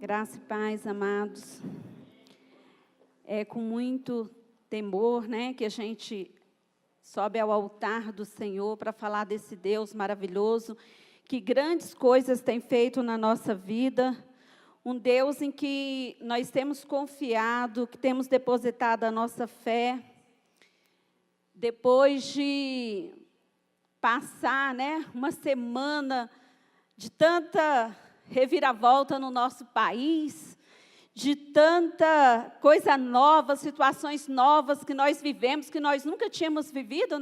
Graça e paz, amados. É com muito temor, que a gente sobe ao altar do Senhor para falar desse Deus maravilhoso, que grandes coisas tem feito na nossa vida, um Deus em que nós temos confiado, que temos depositado a nossa fé, depois de passar, uma semana de tanta reviravolta no nosso país, de tanta coisa nova, situações novas que nós vivemos, que nós nunca tínhamos vivido,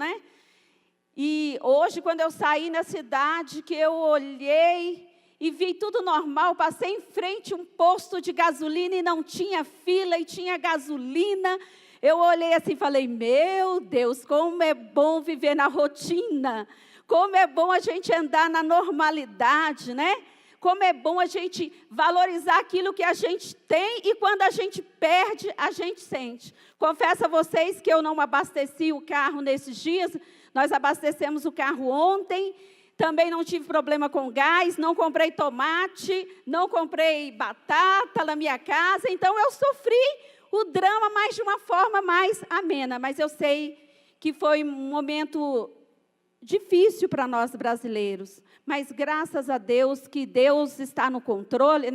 E hoje, quando eu saí na cidade, que eu olhei e vi tudo normal, passei em frente a um posto de gasolina e não tinha fila e tinha gasolina. Eu olhei assim e falei, meu Deus, como é bom viver na rotina, como é bom a gente andar na normalidade, Como é bom a gente valorizar aquilo que a gente tem e quando a gente perde, a gente sente. Confesso a vocês que eu não abasteci o carro nesses dias, nós abastecemos o carro ontem, também não tive problema com gás, não comprei tomate, não comprei batata na minha casa, então eu sofri o drama, mas de uma forma mais amena, mas eu sei que foi um momento difícil para nós brasileiros, mas graças a Deus que Deus está no controle,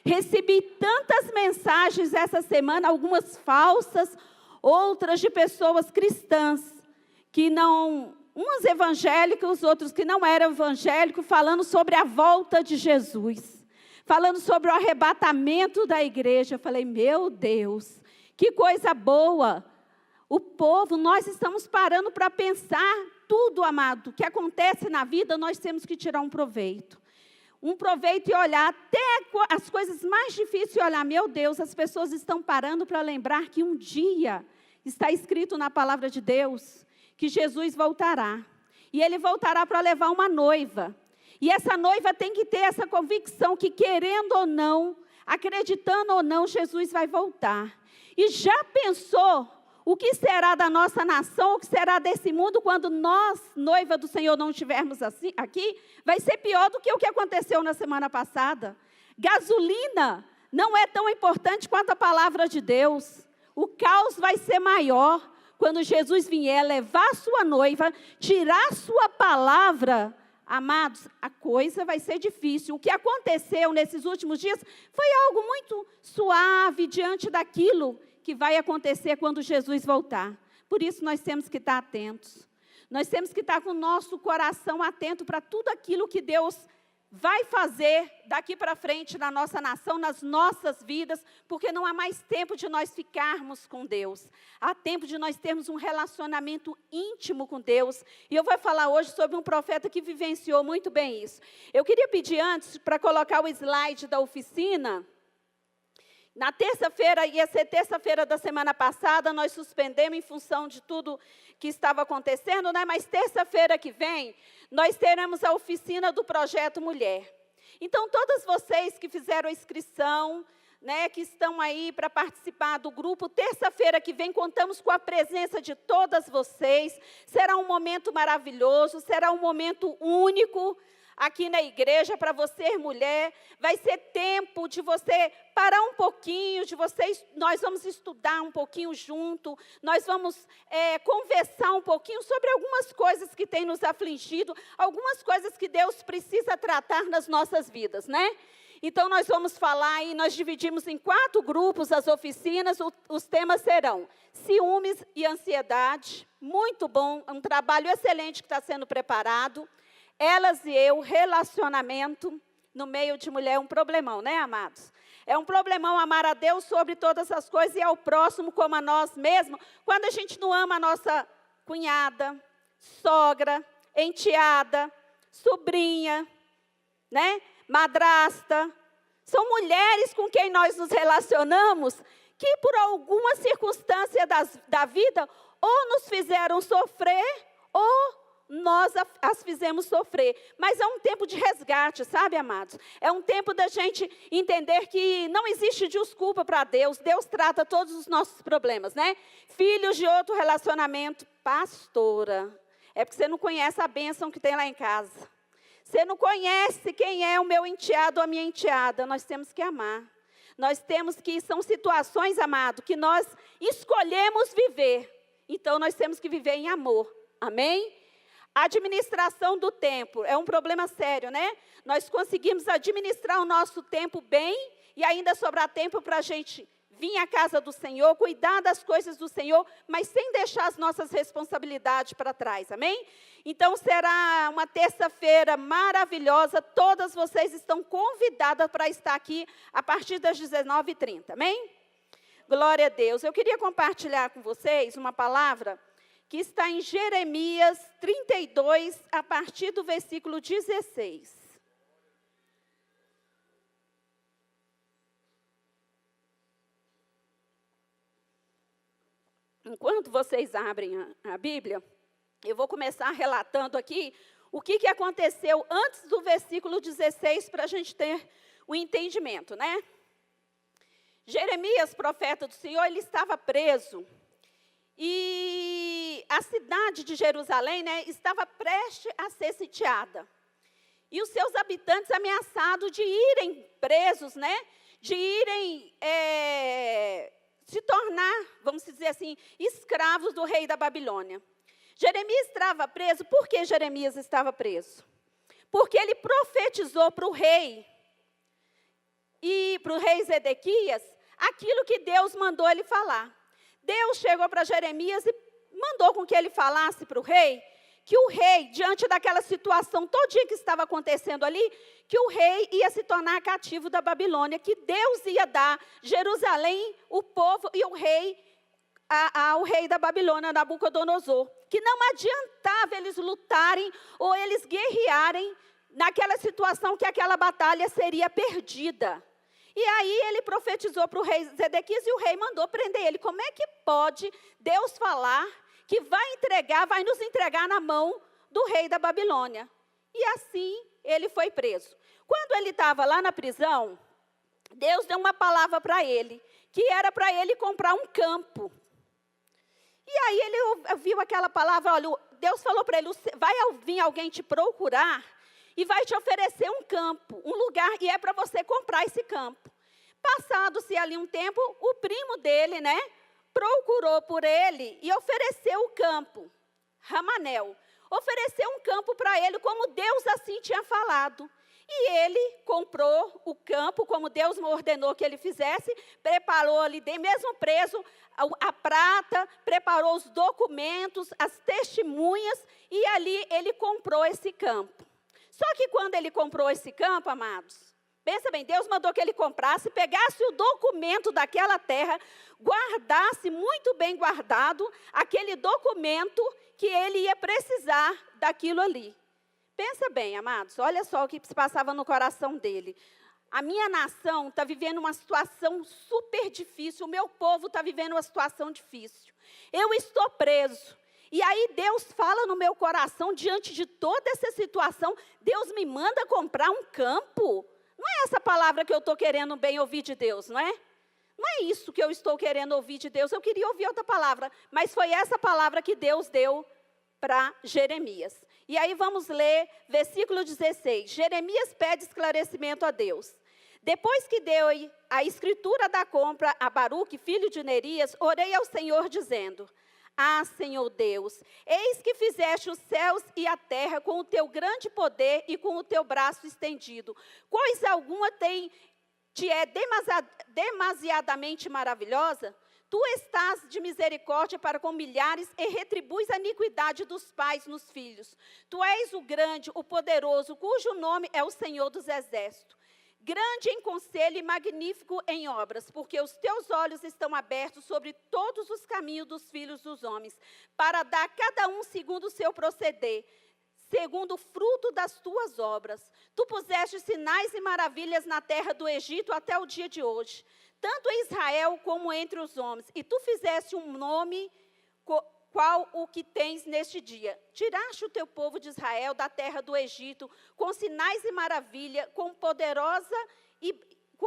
Recebi tantas mensagens essa semana, algumas falsas, outras de pessoas cristãs, que não, uns evangélicos, outros que não eram evangélicos, falando sobre a volta de Jesus, falando sobre o arrebatamento da igreja. Eu falei, meu Deus, que coisa boa! O povo, nós estamos parando para pensar tudo, amado, que acontece na vida, nós temos que tirar um proveito. Um proveito e olhar até as coisas mais difíceis e olhar, meu Deus, as pessoas estão parando para lembrar que um dia está escrito na palavra de Deus que Jesus voltará. E Ele voltará para levar uma noiva. E essa noiva tem que ter essa convicção que, querendo ou não, acreditando ou não, Jesus vai voltar. E já pensou o que será da nossa nação, o que será desse mundo quando nós, noiva do Senhor, não estivermos aqui? Vai ser pior do que o que aconteceu na semana passada. Gasolina não é tão importante quanto a palavra de Deus. O caos vai ser maior quando Jesus vier levar a sua noiva, tirar a sua palavra. Amados, a coisa vai ser difícil. O que aconteceu nesses últimos dias foi algo muito suave diante daquilo que vai acontecer quando Jesus voltar. Por isso nós temos que estar atentos. Nós temos que estar com o nosso coração atento para tudo aquilo que Deus vai fazer daqui para frente na nossa nação, nas nossas vidas, porque não há mais tempo de nós ficarmos com Deus. Há tempo de nós termos um relacionamento íntimo com Deus. E eu vou falar hoje sobre um profeta que vivenciou muito bem isso. Eu queria pedir antes para colocar o slide da oficina. Na terça-feira, ia ser terça-feira da semana passada, nós suspendemos em função de tudo que estava acontecendo, mas terça-feira que vem, nós teremos a oficina do Projeto Mulher. Então, todas vocês que fizeram a inscrição, que estão aí para participar do grupo, terça-feira que vem, contamos com a presença de todas vocês. Será um momento maravilhoso, será um momento único aqui na igreja para você, mulher. Vai ser tempo de você parar um pouquinho, nós vamos estudar um pouquinho junto, nós vamos conversar um pouquinho sobre algumas coisas que têm nos afligido, algumas coisas que Deus precisa tratar nas nossas vidas, Então, nós vamos falar e nós dividimos em 4 grupos as oficinas, os temas serão ciúmes e ansiedade, muito bom, um trabalho excelente que está sendo preparado. Elas e eu, relacionamento, no meio de mulher, é um problemão, amados? É um problemão amar a Deus sobre todas as coisas e ao próximo como a nós mesmos, quando a gente não ama a nossa cunhada, sogra, enteada, sobrinha, madrasta. São mulheres com quem nós nos relacionamos que por alguma circunstância da vida ou nos fizeram sofrer ou nós as fizemos sofrer, mas é um tempo de resgate, sabe, amados? É um tempo da gente entender que não existe desculpa para Deus. Deus trata todos os nossos problemas, Filhos de outro relacionamento, pastora, é porque você não conhece a bênção que tem lá em casa. Você não conhece quem é o meu enteado ou a minha enteada, nós temos que amar. Nós temos que, são situações, amado, que nós escolhemos viver. Então, nós temos que viver em amor. Amém? A administração do tempo é um problema sério, né? Nós conseguimos administrar o nosso tempo bem e ainda sobrar tempo para a gente vir à casa do Senhor, cuidar das coisas do Senhor, mas sem deixar as nossas responsabilidades para trás, amém? Então, será uma terça-feira maravilhosa, todas vocês estão convidadas para estar aqui a partir das 19h30, amém? Glória a Deus. Eu queria compartilhar com vocês uma palavra que está em Jeremias 32, a partir do versículo 16. Enquanto vocês abrem a Bíblia, eu vou começar relatando aqui o que aconteceu antes do versículo 16, para a gente ter o entendimento, né? Jeremias, profeta do Senhor, ele estava preso. E a cidade de Jerusalém, né, estava prestes a ser sitiada. E os seus habitantes ameaçados de irem presos, né, de irem se tornar, vamos dizer assim, escravos do rei da Babilônia. Jeremias estava preso. Por que Jeremias estava preso? Porque ele profetizou para o rei e para o rei Zedequias aquilo que Deus mandou ele falar. Deus chegou para Jeremias e mandou com que ele falasse para o rei, que o rei, diante daquela situação todinha que estava acontecendo ali, que o rei ia se tornar cativo da Babilônia, que Deus ia dar Jerusalém, o povo e o rei, ao rei da Babilônia, Nabucodonosor. Que não adiantava eles lutarem ou eles guerrearem naquela situação que aquela batalha seria perdida. E aí ele profetizou para o rei Zedequias e o rei mandou prender ele. Como é que pode Deus falar que vai nos entregar na mão do rei da Babilônia? E assim ele foi preso. Quando ele estava lá na prisão, Deus deu uma palavra para ele, que era para ele comprar um campo. E aí ele ouviu aquela palavra, olha, Deus falou para ele, vai vir alguém te procurar e vai te oferecer um campo, um lugar, e é para você comprar esse campo. Passado-se ali um tempo, o primo dele, né, procurou por ele e ofereceu o campo, Ramanel. Ofereceu um campo para ele, como Deus assim tinha falado. E ele comprou o campo, como Deus ordenou que ele fizesse, preparou ali, mesmo preso, a prata, preparou os documentos, as testemunhas, e ali ele comprou esse campo. Só que quando ele comprou esse campo, amados, pensa bem, Deus mandou que ele comprasse, pegasse o documento daquela terra, guardasse muito bem guardado aquele documento que ele ia precisar daquilo ali. Pensa bem, amados, olha só o que se passava no coração dele. A minha nação está vivendo uma situação super difícil, o meu povo está vivendo uma situação difícil. Eu estou preso. E aí Deus fala no meu coração, diante de toda essa situação, Deus me manda comprar um campo. Não é essa palavra que eu estou querendo bem ouvir de Deus, não é? Não é isso que eu estou querendo ouvir de Deus. Eu queria ouvir outra palavra, mas foi essa palavra que Deus deu para Jeremias. E aí vamos ler versículo 16. Jeremias pede esclarecimento a Deus. Depois que deu a escritura da compra a Baruque, filho de Nerias, orei ao Senhor dizendo: Ah, Senhor Deus, eis que fizeste os céus e a terra com o teu grande poder e com o teu braço estendido. Coisa alguma te é demasiadamente maravilhosa? Tu estás de misericórdia para com milhares e retribuis a iniquidade dos pais nos filhos. Tu és o grande, o poderoso, cujo nome é o Senhor dos Exércitos. Grande em conselho e magnífico em obras, porque os teus olhos estão abertos sobre todos os caminhos dos filhos dos homens, para dar a cada um segundo o seu proceder, segundo o fruto das tuas obras. Tu puseste sinais e maravilhas na terra do Egito até o dia de hoje, tanto em Israel como entre os homens, e tu fizeste um nome qual o que tens neste dia. Tiraste o teu povo de Israel da terra do Egito, com sinais e maravilha, com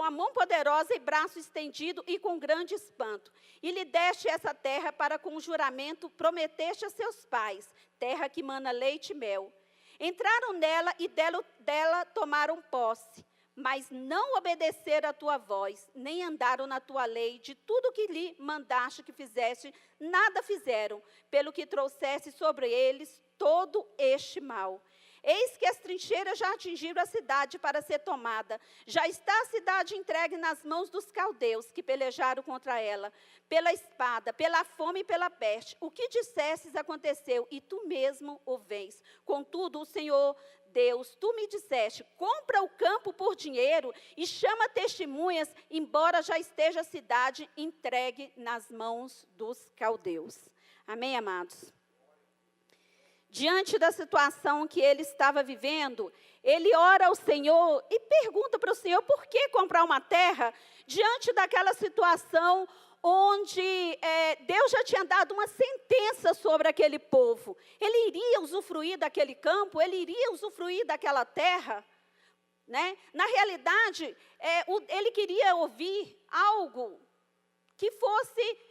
a mão poderosa e braço estendido e com grande espanto. E lhe deste essa terra para com juramento, prometeste a seus pais, terra que mana leite e mel. Entraram nela e dela tomaram posse. mas não obedeceram a tua voz, nem andaram na tua lei, de tudo que lhe mandaste que fizeste, nada fizeram, pelo que trouxeste sobre eles todo este mal. Eis que as trincheiras já atingiram a cidade para ser tomada. Já está a cidade entregue nas mãos dos caldeus, que pelejaram contra ela, pela espada, pela fome e pela peste. O que dissestes aconteceu, e tu mesmo o vês. Contudo, o Senhor Deus, tu me disseste, compra o campo por dinheiro e chama testemunhas, embora já esteja a cidade entregue nas mãos dos caldeus. Amém, amados? Diante da situação que ele estava vivendo, ele ora ao Senhor e pergunta para o Senhor por que comprar uma terra diante daquela situação onde Deus já tinha dado uma sentença sobre aquele povo. Ele iria usufruir daquele campo, ele iria usufruir daquela terra, né? Na realidade, ele queria ouvir algo que fosse,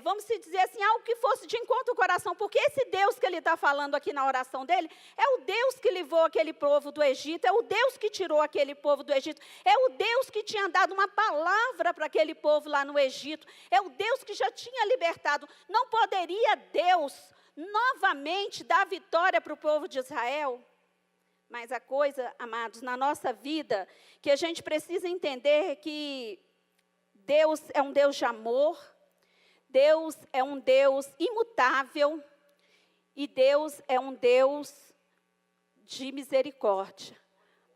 vamos dizer assim, algo que fosse de encontro ao coração, porque esse Deus que ele está falando aqui na oração dele, é o Deus que livrou aquele povo do Egito, é o Deus que tirou aquele povo do Egito, é o Deus que tinha dado uma palavra para aquele povo lá no Egito, é o Deus que já tinha libertado. Não poderia Deus novamente dar vitória para o povo de Israel? Mas a coisa, amados, na nossa vida, que a gente precisa entender que Deus é um Deus de amor, Deus é um Deus imutável e Deus é um Deus de misericórdia.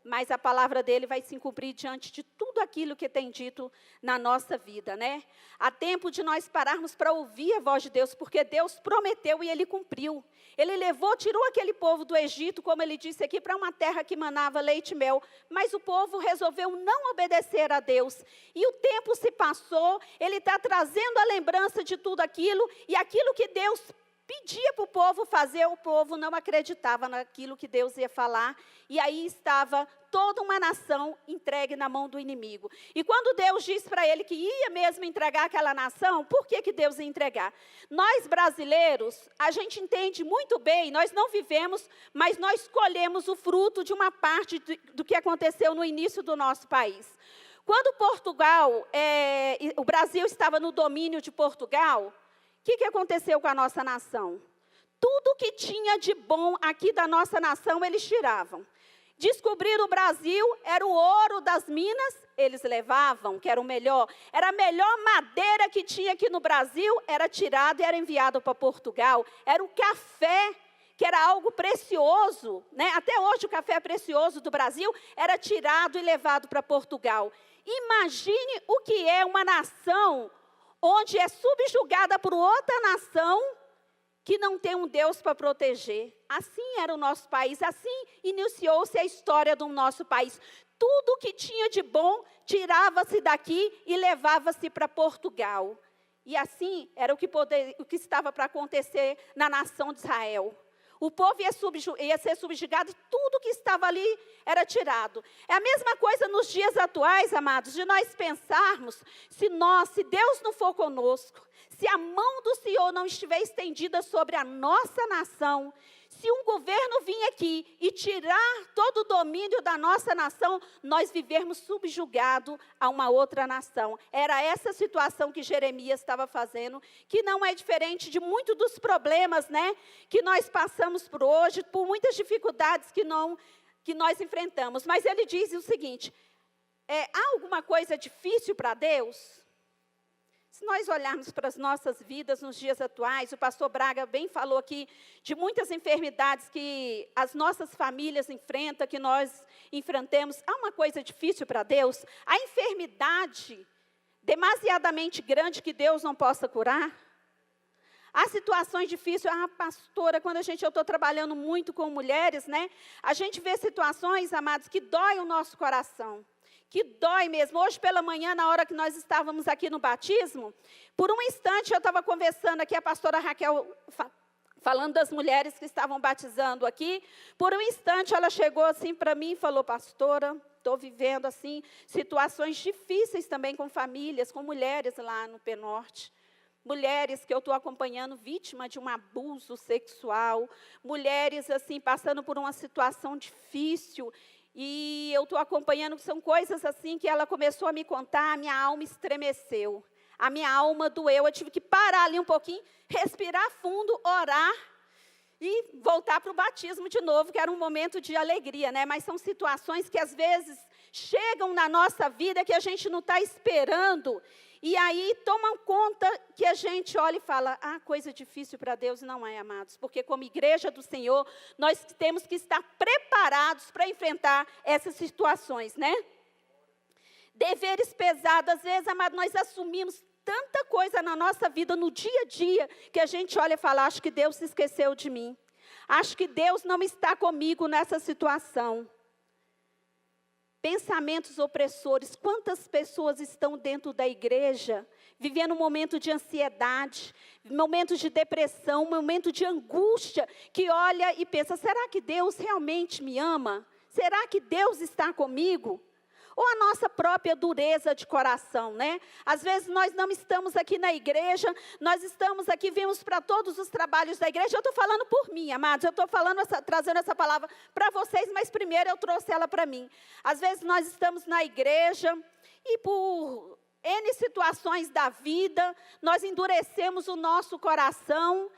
Mas a palavra dele vai se cumprir diante de tudo aquilo que tem dito na nossa vida, né? Há tempo de nós pararmos para ouvir a voz de Deus, porque Deus prometeu e ele cumpriu. Ele tirou aquele povo do Egito, como ele disse aqui, para uma terra que manava leite e mel, mas o povo resolveu não obedecer a Deus. E o tempo se passou, ele está trazendo a lembrança de tudo aquilo, e aquilo que Deus pedia para o povo fazer, o povo não acreditava naquilo que Deus ia falar, e aí estava toda uma nação entregue na mão do inimigo. E quando Deus disse para ele que ia mesmo entregar aquela nação, por que Deus ia entregar? Nós brasileiros, a gente entende muito bem, nós não vivemos, mas nós colhemos o fruto de uma parte do que aconteceu no início do nosso país. Quando o Brasil estava no domínio de Portugal, o que aconteceu com a nossa nação? Tudo que tinha de bom aqui da nossa nação, eles tiravam. Descobriram o Brasil, era o ouro das minas, eles levavam, que era o melhor. Era a melhor madeira que tinha aqui no Brasil, era tirado e era enviado para Portugal. Era o café, que era algo precioso, né? Até hoje o café precioso do Brasil era tirado e levado para Portugal. Imagine o que é uma nação onde é subjugada por outra nação que não tem um Deus para proteger. Assim era o nosso país, assim iniciou-se a história do nosso país. Tudo que tinha de bom tirava-se daqui e levava-se para Portugal. E assim era o que estava para acontecer na nação de Israel. O povo ia ser subjugado e tudo que estava ali era tirado. É a mesma coisa nos dias atuais, amados, de nós pensarmos, se Deus não for conosco, se a mão do Senhor não estiver estendida sobre a nossa nação, se um governo vir aqui e tirar todo o domínio da nossa nação, nós vivermos subjugado a uma outra nação. Era essa situação que Jeremias estava fazendo, que não é diferente de muitos dos problemas, né, que nós passamos por hoje, por muitas dificuldades que nós enfrentamos. Mas ele diz o seguinte, há alguma coisa difícil para Deus? Se nós olharmos para as nossas vidas nos dias atuais, o pastor Braga bem falou aqui de muitas enfermidades que as nossas famílias enfrentam, que nós enfrentamos. Há uma coisa difícil para Deus? A enfermidade demasiadamente grande que Deus não possa curar? Há situações difíceis, pastora, quando eu estou trabalhando muito com mulheres, né? A gente vê situações, amados, que dói o nosso coração. Que dói mesmo. Hoje pela manhã, na hora que nós estávamos aqui no batismo, por um instante eu estava conversando aqui, a pastora Raquel falando das mulheres que estavam batizando aqui, por um instante ela chegou assim para mim e falou, pastora, estou vivendo assim, situações difíceis também com famílias, com mulheres lá no Penorte. Mulheres que eu estou acompanhando vítima de um abuso sexual, mulheres assim passando por uma situação difícil. E eu estou acompanhando, são coisas assim que ela começou a me contar, a minha alma estremeceu. A minha alma doeu, eu tive que parar ali um pouquinho, respirar fundo, orar e voltar para o batismo de novo, que era um momento de alegria, né? Mas são situações que às vezes chegam na nossa vida que a gente não está esperando. E aí tomam conta que a gente olha e fala, coisa difícil para Deus não é, amados. Porque como igreja do Senhor, nós temos que estar preparados para enfrentar essas situações, né? Deveres pesados, às vezes, amados, nós assumimos tanta coisa na nossa vida, no dia a dia, que a gente olha e fala, acho que Deus se esqueceu de mim. Acho que Deus não está comigo nessa situação. Pensamentos opressores. Quantas pessoas estão dentro da igreja, vivendo um momento de ansiedade, momentos de depressão, um momento de angústia, que olha e pensa, será que Deus realmente me ama? Será que Deus está comigo? Ou a nossa própria dureza de coração, né? Às vezes nós não estamos aqui na igreja, nós estamos aqui, vimos para todos os trabalhos da igreja. Eu estou falando por mim, amados, eu estou trazendo essa palavra para vocês, mas primeiro eu trouxe ela para mim. Às vezes nós estamos na igreja e por N situações da vida, nós endurecemos o nosso coração.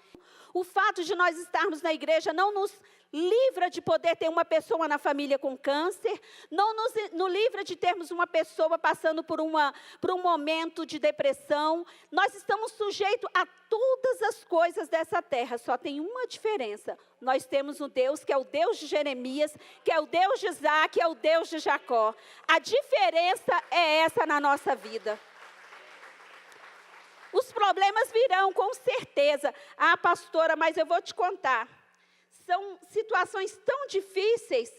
O fato de nós estarmos na igreja não nos livra de poder ter uma pessoa na família com câncer, não nos livra de termos uma pessoa passando por um momento de depressão. Nós estamos sujeitos a todas as coisas dessa terra, só tem uma diferença. Nós temos um Deus que é o Deus de Jeremias, que é o Deus de Isaac, que é o Deus de Jacó. A diferença é essa na nossa vida. Os problemas virão, com certeza. Pastora, mas eu vou te contar. São situações tão difíceis.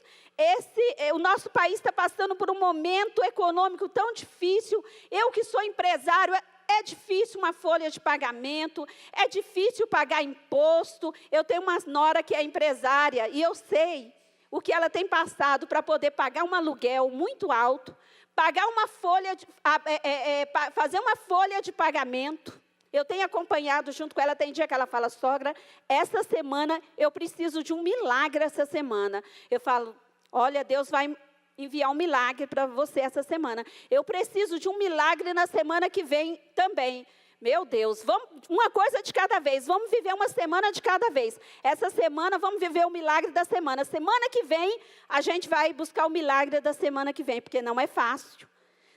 O nosso país está passando por um momento econômico tão difícil. Eu que sou empresário, é difícil uma folha de pagamento, é difícil pagar imposto. Eu tenho uma nora que é empresária e eu sei o que ela tem passado para poder pagar um aluguel muito alto, pagar uma folha, fazer uma folha de pagamento. Eu tenho acompanhado junto com ela, tem dia que ela fala, sogra, essa semana eu preciso de um milagre essa semana. Eu falo, olha, Deus vai enviar um milagre para você essa semana. Eu preciso de um milagre na semana que vem também. Meu Deus, vamos, uma coisa de cada vez, vamos viver uma semana de cada vez. Essa semana vamos viver o milagre da semana. Semana que vem, a gente vai buscar o milagre da semana que vem, porque não é fácil.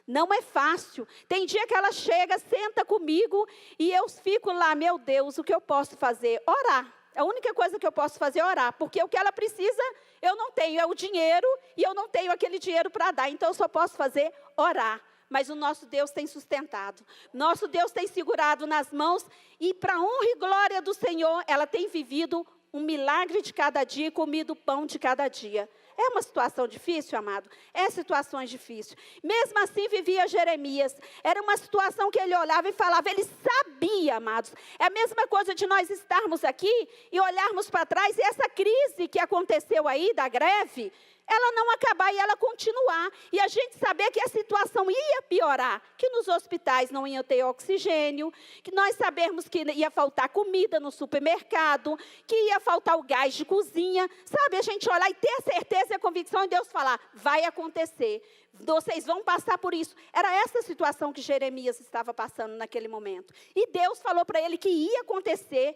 Não é fácil. Tem dia que ela chega, senta comigo e eu fico lá, meu Deus, o que eu posso fazer? Orar. A única coisa que eu posso fazer é orar, porque o que ela precisa, eu não tenho, é o dinheiro e eu não tenho aquele dinheiro para dar, então eu só posso fazer orar. Mas o nosso Deus tem sustentado, nosso Deus tem segurado nas mãos e para honra e glória do Senhor, ela tem vivido um milagre de cada dia e comido o pão de cada dia. É uma situação difícil, amado? É situações difíceis. Mesmo assim vivia Jeremias. Era uma situação que ele olhava e falava, ele sabia, amados. É a mesma coisa de nós estarmos aqui e olharmos para trás e essa crise que aconteceu aí da greve, ela não acabar e ela continuar. E a gente saber que a situação ia piorar, que nos hospitais não ia ter oxigênio, que nós sabermos que ia faltar comida no supermercado, que ia faltar o gás de cozinha. Sabe, a gente olhar e ter a certeza e a convicção de Deus falar, vai acontecer. Vocês vão passar por isso. Era essa situação que Jeremias estava passando naquele momento. E Deus falou para ele que ia acontecer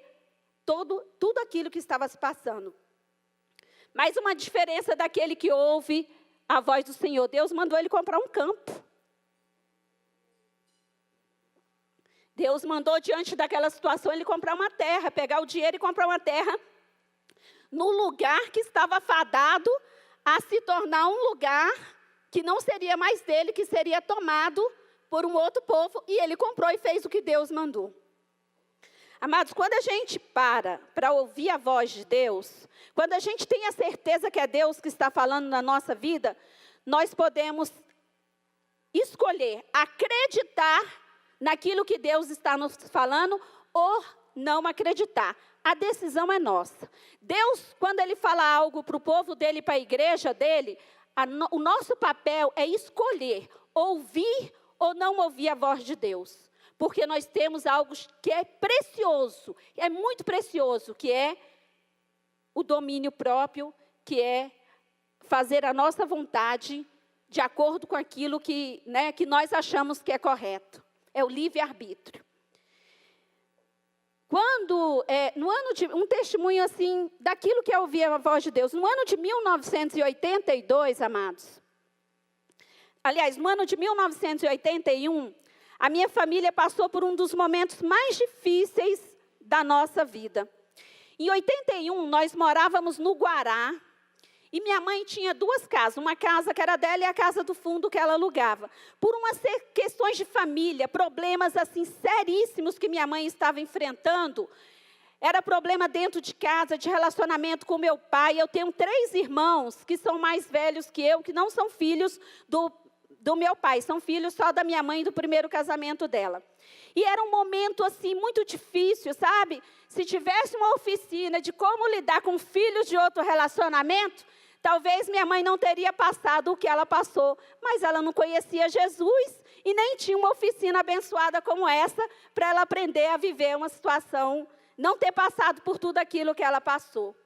tudo aquilo que estava se passando. Mas uma diferença daquele que ouve a voz do Senhor. Deus mandou ele comprar um campo. Deus mandou, diante daquela situação, ele comprar uma terra, pegar o dinheiro e comprar uma terra no lugar que estava fadado a se tornar um lugar que não seria mais dele, que seria tomado por um outro povo. E ele comprou e fez o que Deus mandou. Amados, quando a gente para ouvir a voz de Deus, quando a gente tem a certeza que é Deus que está falando na nossa vida, nós podemos escolher acreditar naquilo que Deus está nos falando ou não acreditar. A decisão é nossa. Deus, quando Ele fala algo para o povo dele, para a igreja dele, o nosso papel é escolher, ouvir ou não ouvir a voz de Deus. Porque nós temos algo que é precioso, é muito precioso, que é o domínio próprio, que é fazer a nossa vontade de acordo com aquilo que nós achamos que é correto. É o livre-arbítrio. Um testemunho assim, daquilo que eu ouvi a voz de Deus, no ano de 1982, amados, aliás, no ano de 1981, a minha família passou por um dos momentos mais difíceis da nossa vida. Em 81, nós morávamos no Guará, e minha mãe tinha duas casas, uma casa que era dela e a casa do fundo que ela alugava. Por umas questões de família, problemas assim seríssimos que minha mãe estava enfrentando, era problema dentro de casa, de relacionamento com meu pai. Eu tenho 3 irmãos que são mais velhos que eu, que não são filhos do meu pai, são filhos só da minha mãe, do primeiro casamento dela. E era um momento assim muito difícil, sabe? Se tivesse uma oficina de como lidar com filhos de outro relacionamento, talvez minha mãe não teria passado o que ela passou, mas ela não conhecia Jesus e nem tinha uma oficina abençoada como essa para ela aprender a viver uma situação, não ter passado por tudo aquilo que ela passou.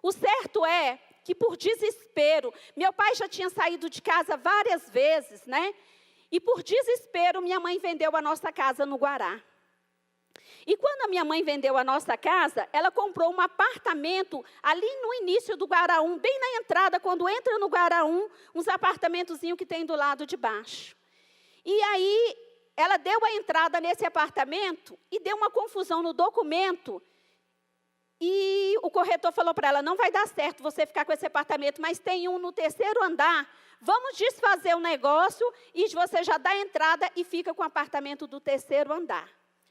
O certo é que por desespero, meu pai já tinha saído de casa várias vezes, né? E por desespero, minha mãe vendeu a nossa casa no Guará. E quando a minha mãe vendeu a nossa casa, ela comprou um apartamento ali no início do Guaraú, bem na entrada, quando entra no Guaraú, uns apartamentozinhos que tem do lado de baixo. E aí, ela deu a entrada nesse apartamento e deu uma confusão no documento. E o corretor falou para ela, não vai dar certo você ficar com esse apartamento, mas tem um no 3º andar, vamos desfazer o negócio e você já dá a entrada e fica com o apartamento do 3º andar.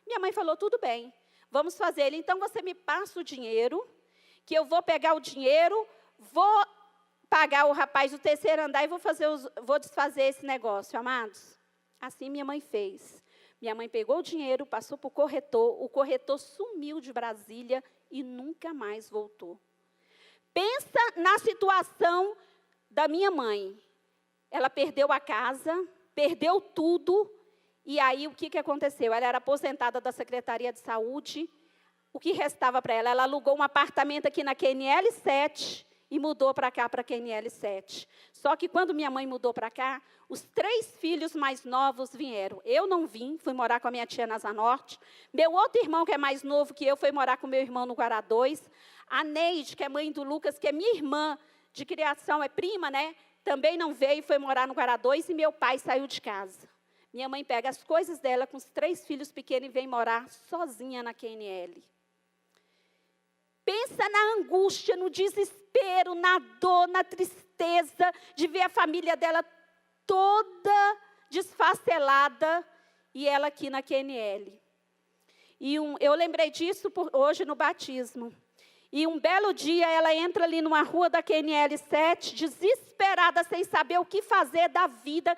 Minha mãe falou, tudo bem, vamos fazer ele. Então, você me passa o dinheiro, que eu vou pegar o dinheiro, vou pagar o rapaz do 3º andar e vou desfazer esse negócio, amados. Assim minha mãe fez. Minha mãe pegou o dinheiro, passou para o corretor sumiu de Brasília e nunca mais voltou. Pensa na situação da minha mãe. Ela perdeu a casa, perdeu tudo. E aí, o que aconteceu? Ela era aposentada da Secretaria de Saúde. O que restava para ela? Ela alugou um apartamento aqui na QNL 7 e mudou para cá, para a QNL 7. Só que quando minha mãe mudou para cá, os 3 filhos mais novos vieram. Eu não vim, fui morar com a minha tia na Asa Norte. Meu outro irmão, que é mais novo que eu, foi morar com meu irmão no Guará 2. A Neide, que é mãe do Lucas, que é minha irmã de criação, é prima, né? Também não veio, foi morar no Guará 2 e meu pai saiu de casa. Minha mãe pega as coisas dela com os 3 filhos pequenos e vem morar sozinha na QNL. Pensa na angústia, no desespero, na dor, na tristeza de ver a família dela toda desfacelada e ela aqui na QNL. E eu lembrei disso hoje no batismo. E um belo dia ela entra ali numa rua da QNL 7, desesperada, sem saber o que fazer da vida.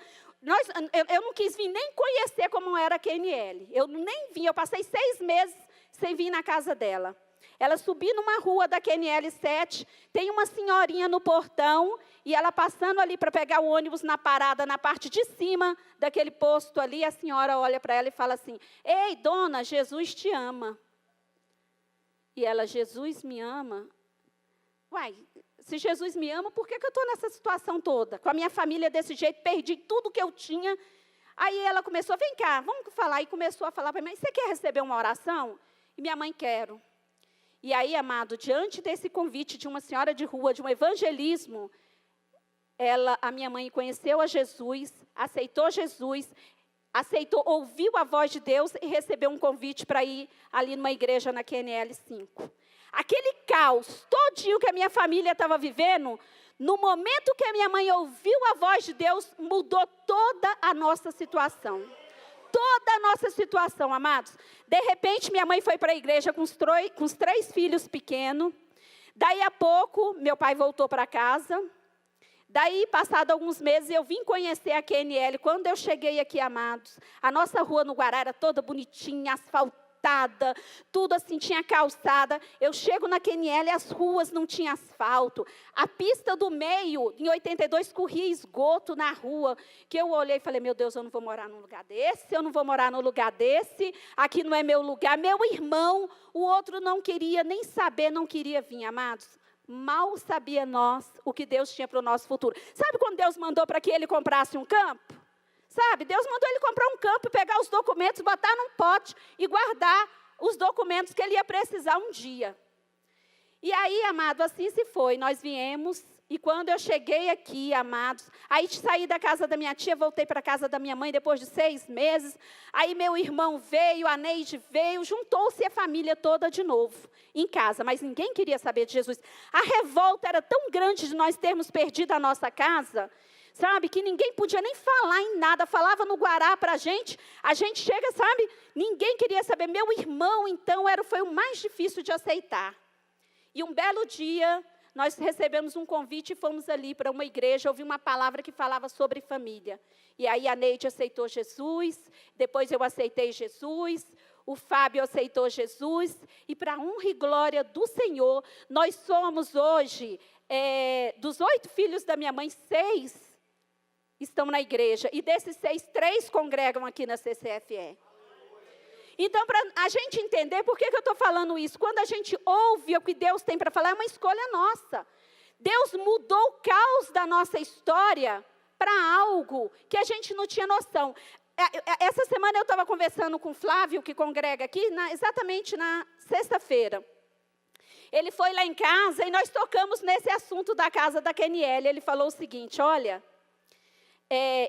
Eu não quis vir nem conhecer como era a QNL. Eu nem vim, eu passei 6 meses sem vir na casa dela. Ela subiu numa rua da QNL 7, tem uma senhorinha no portão, e ela passando ali para pegar o ônibus na parada, na parte de cima daquele posto ali, a senhora olha para ela e fala assim, ei, dona, Jesus te ama. E ela, Jesus me ama? Uai, se Jesus me ama, por que eu estou nessa situação toda? Com a minha família desse jeito, perdi tudo que eu tinha. Aí ela começou, vem cá, vamos falar. E começou a falar para mim, você quer receber uma oração? E minha mãe, quero. E aí, amado, diante desse convite de uma senhora de rua, de um evangelismo, a minha mãe conheceu a Jesus, aceitou Jesus, ouviu a voz de Deus e recebeu um convite para ir ali numa igreja na QNL 5. Aquele caos todinho que a minha família estava vivendo, no momento que a minha mãe ouviu a voz de Deus, mudou toda a nossa situação. Toda a nossa situação, amados. De repente, minha mãe foi para a igreja com os 3 filhos pequenos. Daí a pouco, meu pai voltou para casa. Daí, passado alguns meses, eu vim conhecer a QNL. Quando eu cheguei aqui, amados, a nossa rua no Guará era toda bonitinha, asfaltada, tudo assim, tinha calçada. Eu chego na QNL e as ruas não tinham asfalto. A pista do meio, em 82, corria esgoto na rua. Que eu olhei e falei, meu Deus, eu não vou morar num lugar desse, eu não vou morar num lugar desse, aqui não é meu lugar. Meu irmão, o outro não queria nem saber, não queria vir, amados. Mal sabia nós o que Deus tinha para o nosso futuro. Sabe quando Deus mandou para que ele comprasse um campo? Sabe, Deus mandou ele comprar um campo e pegar os documentos, botar num pote e guardar os documentos que ele ia precisar um dia. E aí, amado, assim se foi. Nós viemos e quando eu cheguei aqui, amados, aí saí da casa da minha tia, voltei para a casa da minha mãe depois de 6 meses. Aí meu irmão veio, a Neide veio, juntou-se a família toda de novo em casa. Mas ninguém queria saber de Jesus. A revolta era tão grande de nós termos perdido a nossa casa, sabe, que ninguém podia nem falar em nada, falava no Guará para a gente chega, sabe, ninguém queria saber. Meu irmão, então, foi o mais difícil de aceitar. E um belo dia, nós recebemos um convite e fomos ali para uma igreja, ouvi uma palavra que falava sobre família. E aí a Neide aceitou Jesus, depois eu aceitei Jesus, o Fábio aceitou Jesus, e para honra e glória do Senhor, nós somos hoje, dos 8 filhos da minha mãe, 6 estão na igreja, e desses 6, 3 congregam aqui na CCFE. Então, para a gente entender por que eu estou falando isso, quando a gente ouve o que Deus tem para falar, é uma escolha nossa. Deus mudou o caos da nossa história para algo que a gente não tinha noção. Essa semana eu estava conversando com o Flávio, que congrega aqui, exatamente na sexta-feira. Ele foi lá em casa e nós tocamos nesse assunto da casa da Keniele. Ele falou o seguinte: olha,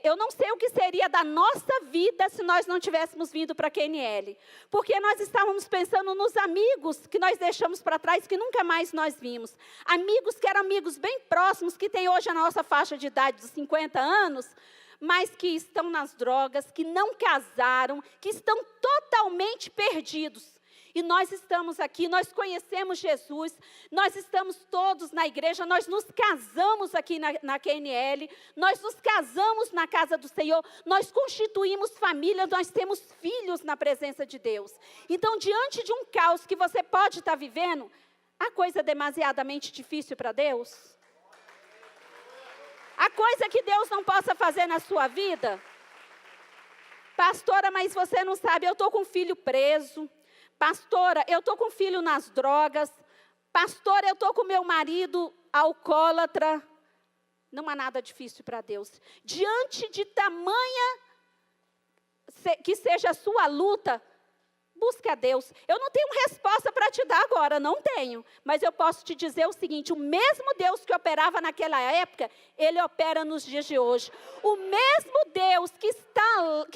eu não sei o que seria da nossa vida se nós não tivéssemos vindo para a Keniele. Porque nós estávamos pensando nos amigos que nós deixamos para trás, que nunca mais nós vimos. Amigos que eram amigos bem próximos, que tem hoje a nossa faixa de idade dos 50 anos, mas que estão nas drogas, que não casaram, que estão totalmente perdidos. E nós estamos aqui, nós conhecemos Jesus, nós estamos todos na igreja, nós nos casamos aqui na QNL, nós nos casamos na casa do Senhor, nós constituímos família, nós temos filhos na presença de Deus. Então, diante de um caos que você pode estar vivendo, há coisa demasiadamente difícil para Deus? Há coisa que Deus não possa fazer na sua vida? Pastora, mas você não sabe, eu estou com um filho preso. Pastora, eu estou com um filho nas drogas. Pastora, eu estou com meu marido alcoólatra. Não há nada difícil para Deus. Diante de tamanha que seja a sua luta, busque a Deus. Eu não tenho resposta para te dar agora, não tenho. Mas eu posso te dizer o seguinte: o mesmo Deus que operava naquela época, Ele opera nos dias de hoje. O mesmo Deus que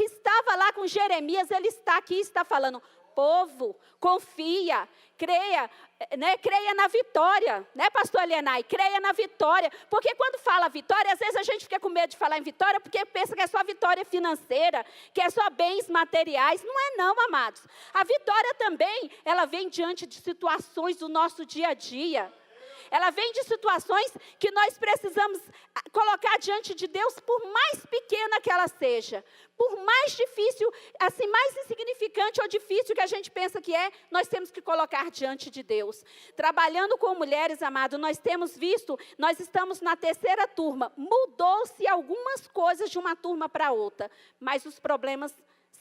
estava lá com Jeremias, Ele está aqui e está falando: povo, confia, creia, né? Creia na vitória, né, pastor Alienay? Creia na vitória, porque quando fala vitória, às vezes a gente fica com medo de falar em vitória, porque pensa que é só vitória financeira, que é só bens materiais. Não é não, amados. A vitória também, ela vem diante de situações do nosso dia a dia. Ela vem de situações que nós precisamos colocar diante de Deus, por mais pequena que ela seja. Por mais difícil, assim, mais insignificante ou difícil que a gente pensa que é, nós temos que colocar diante de Deus. Trabalhando com mulheres, amado, nós temos visto, nós estamos na 3ª turma. Mudou-se algumas coisas de uma turma para outra, mas os problemas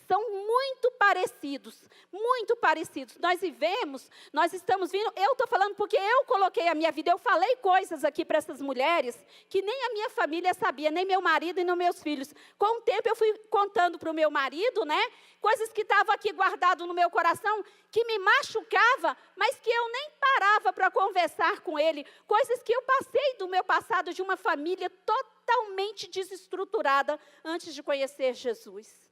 são muito parecidos, muito parecidos. Nós estamos vindo, eu estou falando porque eu coloquei a minha vida, eu falei coisas aqui para essas mulheres, que nem a minha família sabia, nem meu marido e nem meus filhos. Com o tempo eu fui contando para o meu marido, né, coisas que estavam aqui guardado no meu coração, que me machucava, mas que eu nem parava para conversar com ele. Coisas que eu passei do meu passado, de uma família totalmente desestruturada, antes de conhecer Jesus.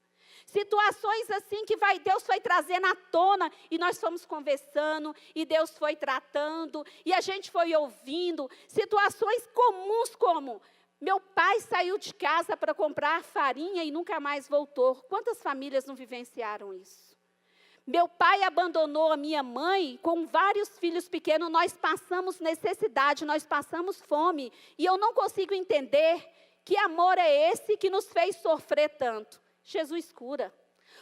Situações assim que Deus foi trazendo à tona, e nós fomos conversando, e Deus foi tratando, e a gente foi ouvindo. Situações comuns como: meu pai saiu de casa para comprar farinha e nunca mais voltou. Quantas famílias não vivenciaram isso? Meu pai abandonou a minha mãe com vários filhos pequenos, nós passamos necessidade, nós passamos fome, e eu não consigo entender que amor é esse que nos fez sofrer tanto. Jesus cura.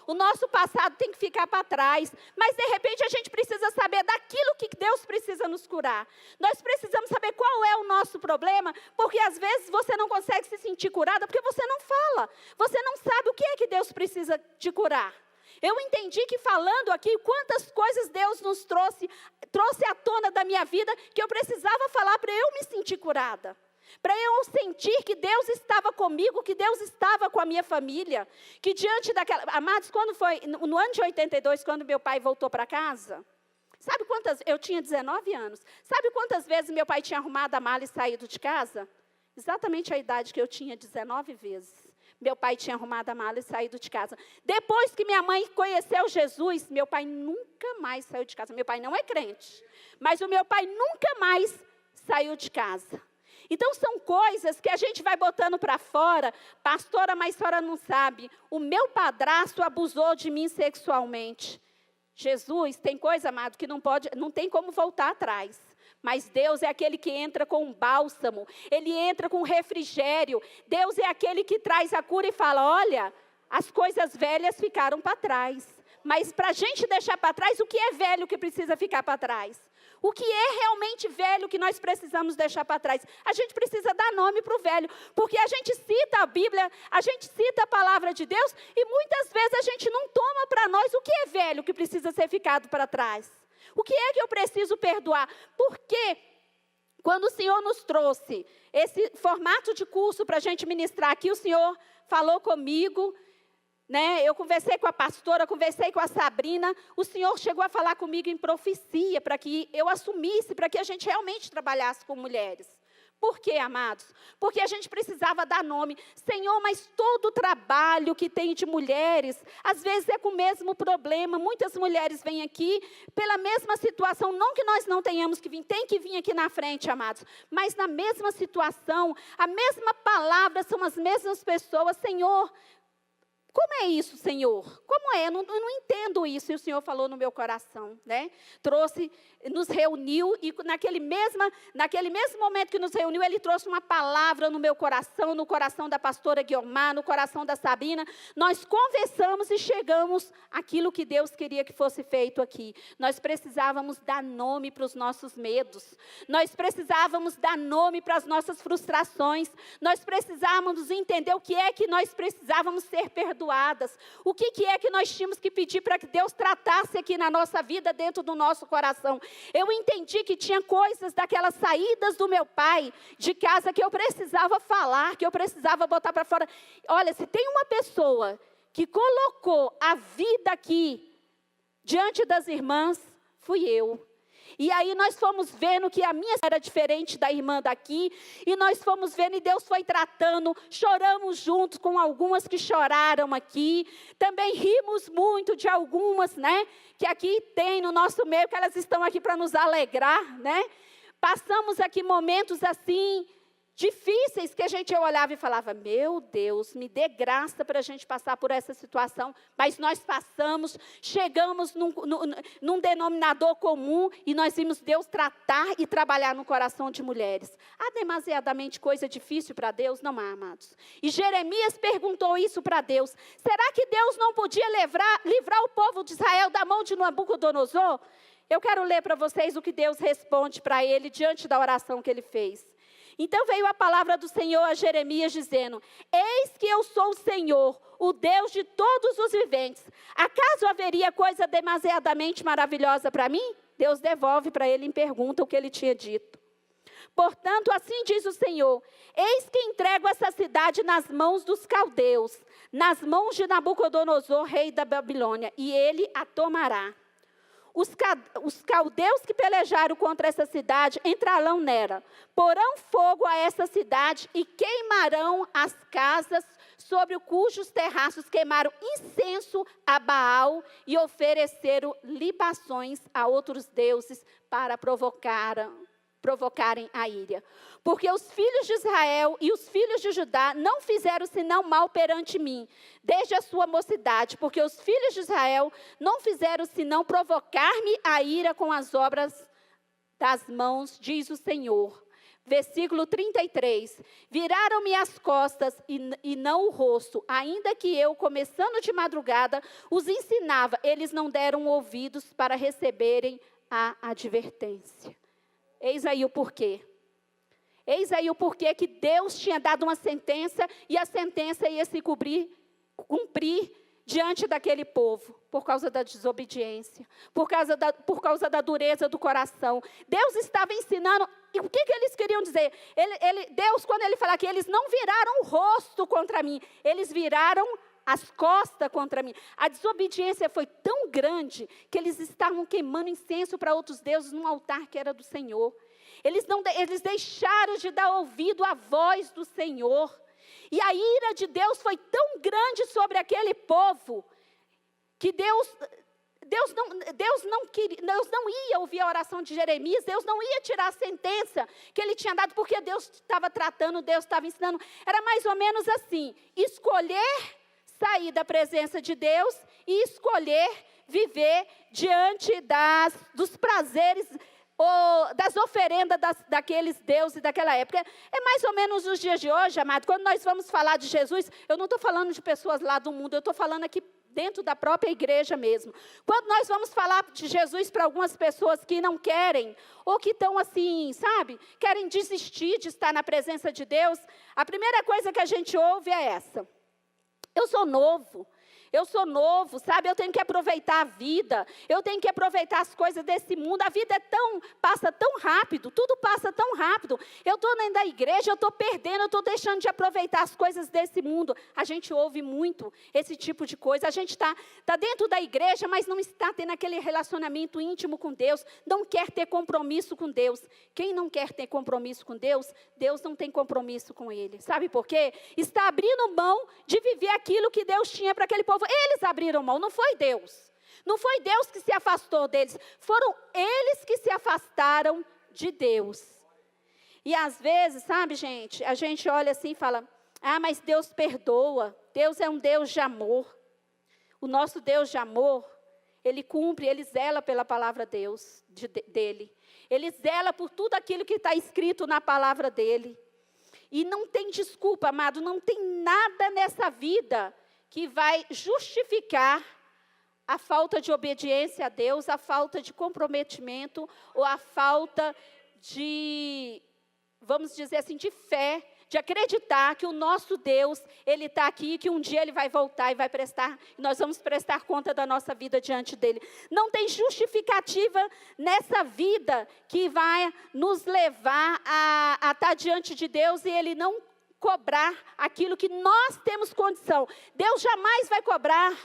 O nosso passado tem que ficar para trás, mas de repente a gente precisa saber daquilo que Deus precisa nos curar. Nós precisamos saber qual é o nosso problema, porque às vezes você não consegue se sentir curada porque você não fala. Você não sabe o que é que Deus precisa te curar. Eu entendi que falando aqui, quantas coisas Deus nos trouxe à tona da minha vida, que eu precisava falar para eu me sentir curada. Para eu sentir que Deus estava comigo, que Deus estava com a minha família. Que diante daquela... Amados, quando foi, no ano de 82, quando meu pai voltou para casa, sabe quantas... Eu tinha 19 anos. Sabe quantas vezes meu pai tinha arrumado a mala e saído de casa? Exatamente a idade que eu tinha, 19 vezes. Meu pai tinha arrumado a mala e saído de casa. Depois que minha mãe conheceu Jesus, meu pai nunca mais saiu de casa. Meu pai não é crente, mas o meu pai nunca mais saiu de casa. Então, são coisas que a gente vai botando para fora. Pastora, mas a senhora não sabe. O meu padrasto abusou de mim sexualmente. Jesus, tem coisa, amado, que não tem como voltar atrás. Mas Deus é aquele que entra com um bálsamo, Ele entra com refrigério. Deus é aquele que traz a cura e fala, olha, as coisas velhas ficaram para trás. Mas para a gente deixar para trás, o que é velho que precisa ficar para trás? O que é realmente velho que nós precisamos deixar para trás? A gente precisa dar nome para o velho, porque a gente cita a Bíblia, a gente cita a palavra de Deus, e muitas vezes a gente não toma para nós o que é velho que precisa ser ficado para trás. O que é que eu preciso perdoar? Porque quando o Senhor nos trouxe esse formato de curso para a gente ministrar aqui, o Senhor falou comigo, né? Eu conversei com a pastora, conversei com a Sabrina, o Senhor chegou a falar comigo em profecia, para que eu assumisse, para que a gente realmente trabalhasse com mulheres. Por quê, amados? Porque a gente precisava dar nome. Senhor, mas todo o trabalho que tem de mulheres, às vezes é com o mesmo problema. Muitas mulheres vêm aqui pela mesma situação. Não que nós não tenhamos que vir, tem que vir aqui na frente, amados. Mas na mesma situação, a mesma palavra, são as mesmas pessoas. Senhor, como é isso, Senhor? Como é? Eu não entendo isso. E o Senhor falou no meu coração, né? Trouxe, nos reuniu e naquele mesmo momento que nos reuniu, Ele trouxe uma palavra no meu coração, no coração da pastora Guiomar, no coração da Sabrina. Nós conversamos e chegamos àquilo que Deus queria que fosse feito aqui. Nós precisávamos dar nome para os nossos medos. Nós precisávamos dar nome para as nossas frustrações. Nós precisávamos entender o que é que nós precisávamos ser perdoadas. O que é que nós tínhamos que pedir para que Deus tratasse aqui na nossa vida, dentro do nosso coração. Eu entendi que tinha coisas daquelas saídas do meu pai de casa que eu precisava falar, que eu precisava botar para fora. Olha, se tem uma pessoa que colocou a vida aqui diante das irmãs, fui eu. E aí nós fomos vendo que a minha era diferente da irmã daqui, e nós fomos vendo e Deus foi tratando, choramos juntos com algumas que choraram aqui, também rimos muito de algumas, né, que aqui tem no nosso meio, que elas estão aqui para nos alegrar, né, passamos aqui momentos assim, difíceis, que a gente olhava e falava, meu Deus, me dê graça para a gente passar por essa situação, mas nós passamos, chegamos num denominador comum, e nós vimos Deus tratar e trabalhar no coração de mulheres. Há demasiadamente coisa difícil para Deus? Não há, amados. E Jeremias perguntou isso para Deus, será que Deus não podia livrar o povo de Israel da mão de Nabucodonosor? Eu quero ler para vocês o que Deus responde para ele, diante da oração que ele fez. Então veio a palavra do Senhor a Jeremias dizendo, eis que eu sou o Senhor, o Deus de todos os viventes. Acaso haveria coisa demasiadamente maravilhosa para mim? Deus devolve para ele em pergunta o que ele tinha dito. Portanto, assim diz o Senhor, eis que entrego essa cidade nas mãos dos caldeus, nas mãos de Nabucodonosor, rei da Babilônia, e ele a tomará. Os caldeus que pelejaram contra essa cidade entrarão nela, porão fogo a essa cidade e queimarão as casas sobre cujos terraços queimaram incenso a Baal e ofereceram libações a outros deuses para provocarem a ira. Porque os filhos de Israel e os filhos de Judá não fizeram senão mal perante mim, desde a sua mocidade, porque os filhos de Israel não fizeram senão provocar-me a ira com as obras das mãos, diz o Senhor. Versículo 33, viraram-me as costas e não o rosto, ainda que eu, começando de madrugada, os ensinava, eles não deram ouvidos para receberem a advertência. Eis aí o porquê. Eis aí o porquê que Deus tinha dado uma sentença, e a sentença ia se cumprir diante daquele povo, por causa da desobediência, por causa da dureza do coração. Deus estava ensinando, e o que eles queriam dizer? Deus, quando ele fala que eles não viraram o rosto contra mim, eles viraram as costas contra mim. A desobediência foi tão grande, que eles estavam queimando incenso para outros deuses, num altar que era do Senhor. Eles deixaram de dar ouvido à voz do Senhor. E a ira de Deus foi tão grande sobre aquele povo, que Deus não ia ouvir a oração de Jeremias, Deus não ia tirar a sentença que ele tinha dado, porque Deus estava tratando, Deus estava ensinando. Era mais ou menos assim: escolher sair da presença de Deus e escolher viver diante dos prazeres, ou das oferendas daqueles deuses daquela época. É mais ou menos os dias de hoje, amado. Quando nós vamos falar de Jesus, eu não estou falando de pessoas lá do mundo, eu estou falando aqui dentro da própria igreja mesmo. Quando nós vamos falar de Jesus para algumas pessoas que não querem, ou que estão assim, sabe, querem desistir de estar na presença de Deus, a primeira coisa que a gente ouve é essa: eu sou novo, sabe, eu tenho que aproveitar a vida, eu tenho que aproveitar as coisas desse mundo. A vida passa tão rápido, tudo passa tão rápido. Eu estou dentro da igreja, eu estou perdendo, eu estou deixando de aproveitar as coisas desse mundo. A gente ouve muito esse tipo de coisa. A gente está dentro da igreja, mas não está tendo aquele relacionamento íntimo com Deus, não quer ter compromisso com Deus. Quem não quer ter compromisso com Deus, Deus não tem compromisso com ele. Sabe por quê? Está abrindo mão de viver aquilo que Deus tinha para aquele povo. Eles abriram mão, não foi Deus. Não foi Deus que se afastou deles. Foram eles que se afastaram de Deus. E às vezes, sabe, gente, a gente olha assim e fala: ah, mas Deus perdoa. Deus é um Deus de amor. O nosso Deus de amor, Ele cumpre, Ele zela pela palavra dEle. Ele zela por tudo aquilo que está escrito na palavra dEle. E não tem desculpa, amado, não tem nada nessa vida que vai justificar a falta de obediência a Deus, a falta de comprometimento, ou a falta de, vamos dizer assim, de fé, de acreditar que o nosso Deus, Ele está aqui, que um dia Ele vai voltar e nós vamos prestar conta da nossa vida diante dEle. Não tem justificativa nessa vida que vai nos levar a estar diante de Deus e Ele não cobrar aquilo que nós temos condição. Deus jamais vai cobrar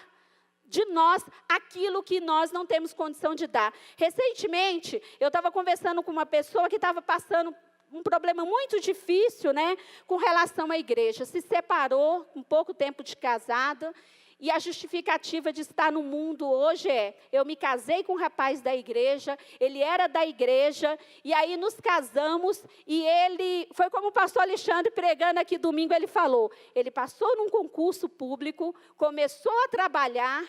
de nós aquilo que nós não temos condição de dar. Recentemente, eu estava conversando com uma pessoa que estava passando um problema muito difícil, né, com relação à igreja. Se separou com pouco tempo de casada. E a justificativa de estar no mundo hoje eu me casei com um rapaz da igreja, ele era da igreja, e aí nos casamos, e ele, foi como o pastor Alexandre pregando aqui domingo, ele falou, ele passou num concurso público, começou a trabalhar,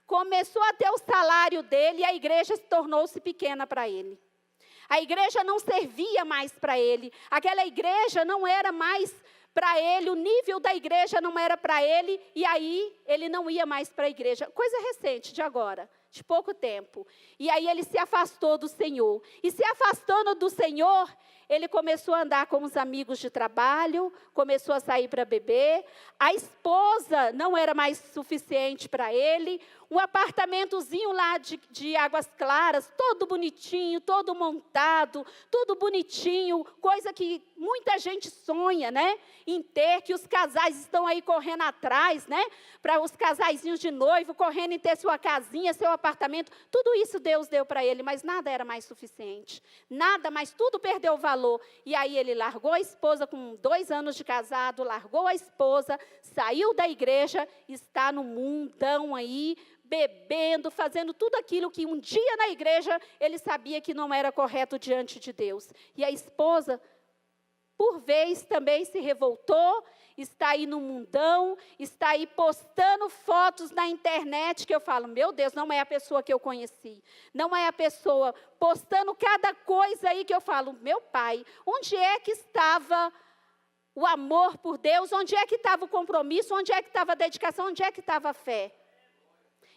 começou a ter o salário dele, e a igreja tornou-se pequena para ele. A igreja não servia mais para ele, aquela igreja não era mais para ele, o nível da igreja não era para ele, e aí ele não ia mais para a igreja. Coisa recente, de agora, de pouco tempo. E aí ele se afastou do Senhor. E se afastando do Senhor, ele começou a andar com os amigos de trabalho, começou a sair para beber. A esposa não era mais suficiente para ele. Um apartamentozinho lá de Águas Claras, todo bonitinho, todo montado, tudo bonitinho, coisa que muita gente sonha, né, em ter, que os casais estão aí correndo atrás, né, para os casaizinhos de noivo, correndo em ter sua casinha, seu apartamento. Tudo isso Deus deu para ele, mas nada era mais suficiente. Nada mais, tudo perdeu valor. E aí ele largou a esposa com 2 anos de casado, largou a esposa, saiu da igreja, está no mundão aí, bebendo, fazendo tudo aquilo que um dia na igreja ele sabia que não era correto diante de Deus. E a esposa, por vez, também se revoltou, está aí no mundão, está aí postando fotos na internet, que eu falo, meu Deus, não é a pessoa que eu conheci. Não é a pessoa, postando cada coisa aí que eu falo, meu pai, onde é que estava o amor por Deus? Onde é que estava o compromisso? Onde é que estava a dedicação? Onde é que estava a fé?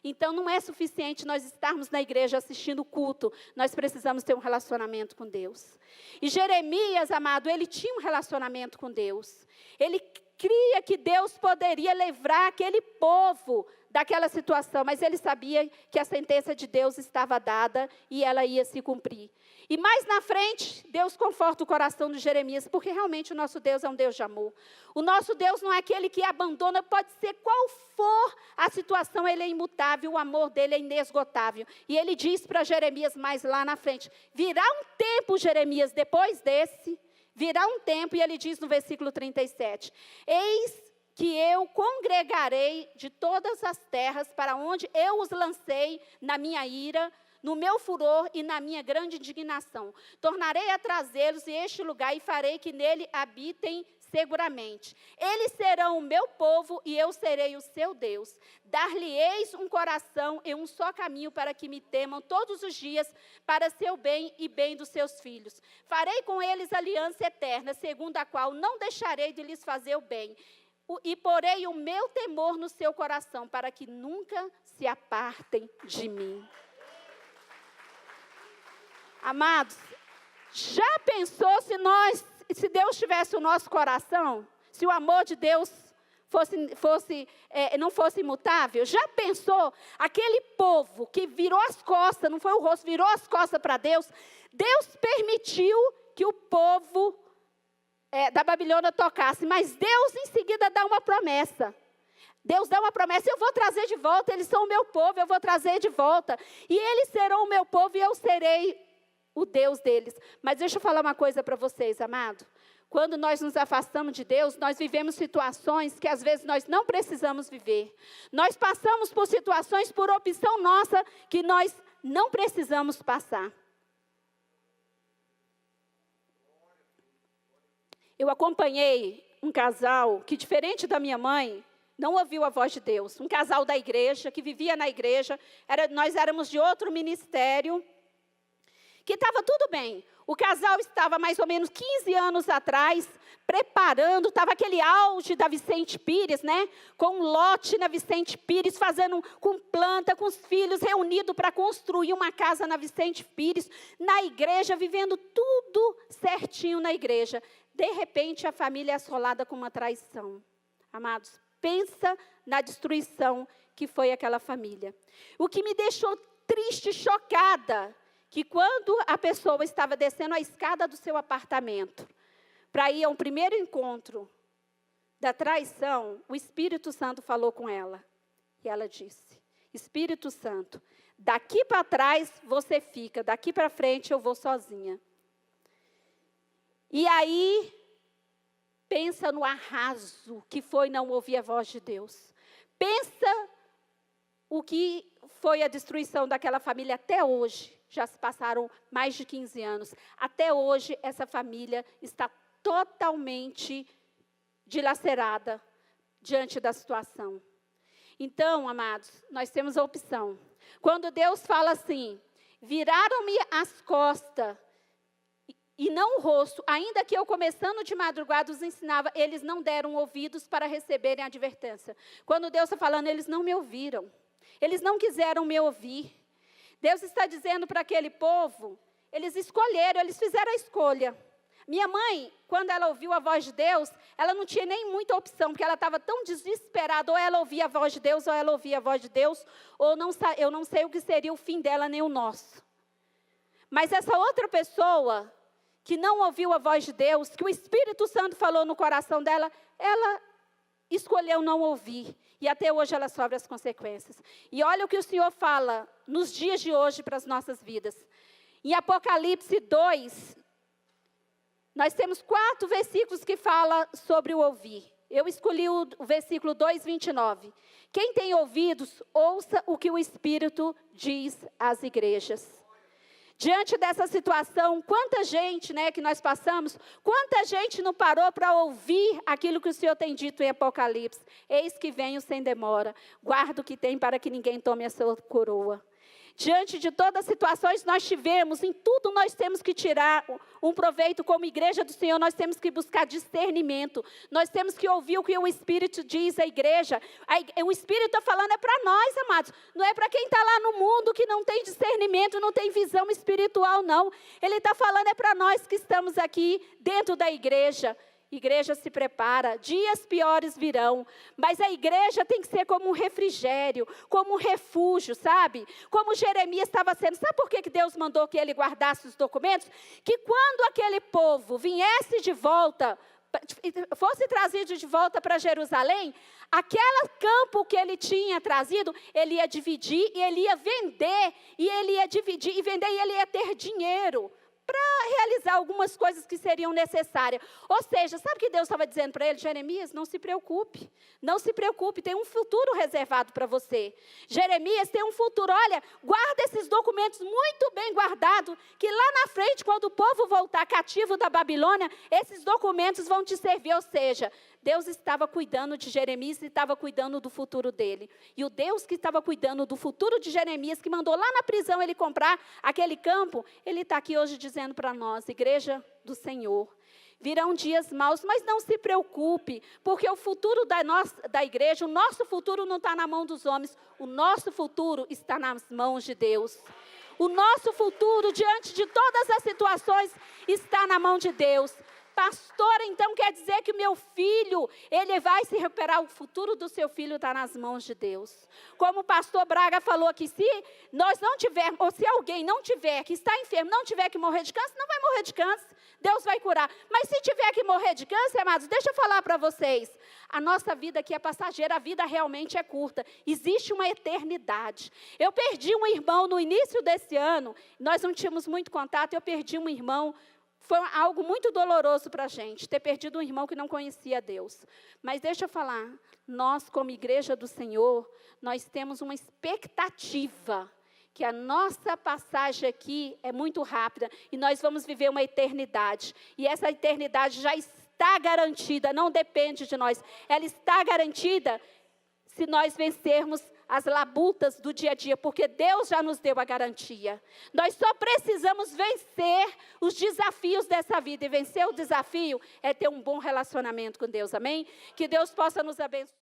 Então, não é suficiente nós estarmos na igreja assistindo o culto. Nós precisamos ter um relacionamento com Deus. E Jeremias, amado, ele tinha um relacionamento com Deus. Ele cria que Deus poderia livrar aquele povo daquela situação, mas ele sabia que a sentença de Deus estava dada e ela ia se cumprir. E mais na frente, Deus conforta o coração de Jeremias, porque realmente o nosso Deus é um Deus de amor. O nosso Deus não é aquele que abandona, pode ser qual for a situação, ele é imutável, o amor dele é inesgotável. E ele diz para Jeremias mais lá na frente, virá um tempo, Jeremias, depois desse, virá um tempo, e ele diz no versículo 37, eis que eu congregarei de todas as terras para onde eu os lancei na minha ira, no meu furor e na minha grande indignação. Tornarei a trazê-los a este lugar e farei que nele habitem seguramente. Eles serão o meu povo e eu serei o seu Deus. Dar-lhe-eis um coração e um só caminho para que me temam todos os dias para seu bem e bem dos seus filhos. Farei com eles aliança eterna, segundo a qual não deixarei de lhes fazer o bem. E porei o meu temor no seu coração, para que nunca se apartem de mim. Amados, já pensou se Deus tivesse o nosso coração? Se o amor de Deus não fosse imutável? Já pensou aquele povo que virou as costas, não foi o rosto, virou as costas para Deus? Deus permitiu que o povo da Babilônia tocasse, mas Deus em seguida dá uma promessa. Deus dá uma promessa, eu vou trazer de volta, eles são o meu povo, eu vou trazer de volta. E eles serão o meu povo e eu serei o Deus deles. Mas deixa eu falar uma coisa para vocês, amado. Quando nós nos afastamos de Deus, nós vivemos situações que às vezes nós não precisamos viver. Nós passamos por situações por opção nossa que nós não precisamos passar. Eu acompanhei um casal que, diferente da minha mãe, não ouviu a voz de Deus. Um casal da igreja, que vivia na igreja. Nós éramos de outro ministério, que estava tudo bem. O casal estava mais ou menos 15 anos atrás, preparando, estava aquele auge da Vicente Pires, né? Com um lote na Vicente Pires, fazendo com planta, com os filhos, reunidos para construir uma casa na Vicente Pires, na igreja, vivendo tudo certinho na igreja. De repente, a família é assolada com uma traição. Amados, pensa na destruição que foi aquela família. O que me deixou triste, chocada, que quando a pessoa estava descendo a escada do seu apartamento, para ir a um primeiro encontro da traição, o Espírito Santo falou com ela. E ela disse, Espírito Santo, daqui para trás você fica, daqui para frente eu vou sozinha. E aí, pensa no arraso que foi não ouvir a voz de Deus. Pensa o que foi a destruição daquela família até hoje. Já se passaram mais de 15 anos. Até hoje, essa família está totalmente dilacerada diante da situação. Então, amados, nós temos a opção. Quando Deus fala assim, viraram-me as costas e não o rosto, ainda que eu começando de madrugada os ensinava, eles não deram ouvidos para receberem a advertência. Quando Deus está falando, eles não me ouviram. Eles não quiseram me ouvir. Deus está dizendo para aquele povo, eles escolheram, eles fizeram a escolha. Minha mãe, quando ela ouviu a voz de Deus, ela não tinha nem muita opção, porque ela estava tão desesperada, ou ela ouvia a voz de Deus, ou ela ouvia a voz de Deus, ou não, eu não sei o que seria o fim dela, nem o nosso. Mas essa outra pessoa, que não ouviu a voz de Deus, que o Espírito Santo falou no coração dela, ela escolheu não ouvir. E até hoje ela sofre as consequências. E olha o que o Senhor fala nos dias de hoje para as nossas vidas. Em Apocalipse 2, nós temos 4 versículos que falam sobre o ouvir. Eu escolhi o versículo 2, 29. Quem tem ouvidos, ouça o que o Espírito diz às igrejas. Diante dessa situação, quanta gente, né, que nós passamos, quanta gente não parou para ouvir aquilo que o Senhor tem dito em Apocalipse. Eis que venho sem demora, guarda o que tem para que ninguém tome a sua coroa. Diante de todas as situações que nós tivemos, em tudo nós temos que tirar um proveito como igreja do Senhor, nós temos que buscar discernimento, nós temos que ouvir o que o Espírito diz à igreja. O Espírito está falando é para nós, amados, não é para quem está lá no mundo que não tem discernimento, não tem visão espiritual, não. Ele está falando é para nós que estamos aqui dentro da igreja. Igreja se prepara, dias piores virão, mas a igreja tem que ser como um refrigério, como um refúgio, sabe? Como Jeremias estava sendo. Sabe por que Deus mandou que ele guardasse os documentos? Que quando aquele povo viesse de volta, fosse trazido de volta para Jerusalém, aquele campo que ele tinha trazido, ele ia dividir e ele ia vender, e ele ia dividir e vender e ele ia ter dinheiro para realizar algumas coisas que seriam necessárias. Ou seja, sabe o que Deus estava dizendo para ele? Jeremias, não se preocupe, não se preocupe, tem um futuro reservado para você. Jeremias tem um futuro, olha, guarda esses documentos muito bem guardados, que lá na frente, quando o povo voltar cativo da Babilônia, esses documentos vão te servir. Ou seja, Deus estava cuidando de Jeremias e estava cuidando do futuro dele. E o Deus que estava cuidando do futuro de Jeremias, que mandou lá na prisão ele comprar aquele campo, ele está aqui hoje dizendo para nós, igreja do Senhor, virão dias maus, mas não se preocupe, porque o futuro da igreja, o nosso futuro não está na mão dos homens, o nosso futuro está nas mãos de Deus. O nosso futuro, diante de todas as situações, está na mão de Deus. Pastor, então quer dizer que meu filho, ele vai se recuperar, o futuro do seu filho está nas mãos de Deus. Como o pastor Braga falou aqui, se nós não tivermos, ou se alguém não tiver, que está enfermo, não tiver que morrer de câncer, não vai morrer de câncer, Deus vai curar. Mas se tiver que morrer de câncer, amados, deixa eu falar para vocês, a nossa vida aqui é passageira, a vida realmente é curta, existe uma eternidade. Eu perdi um irmão no início desse ano, nós não tínhamos muito contato, eu perdi um irmão. Foi algo muito doloroso para a gente, ter perdido um irmão que não conhecia Deus. Mas deixa eu falar, nós como igreja do Senhor, nós temos uma expectativa, que a nossa passagem aqui é muito rápida, e nós vamos viver uma eternidade. E essa eternidade já está garantida, não depende de nós. Ela está garantida se nós vencermos as labutas do dia a dia, porque Deus já nos deu a garantia. Nós só precisamos vencer os desafios dessa vida, e vencer o desafio é ter um bom relacionamento com Deus, amém? Que Deus possa nos abençoar.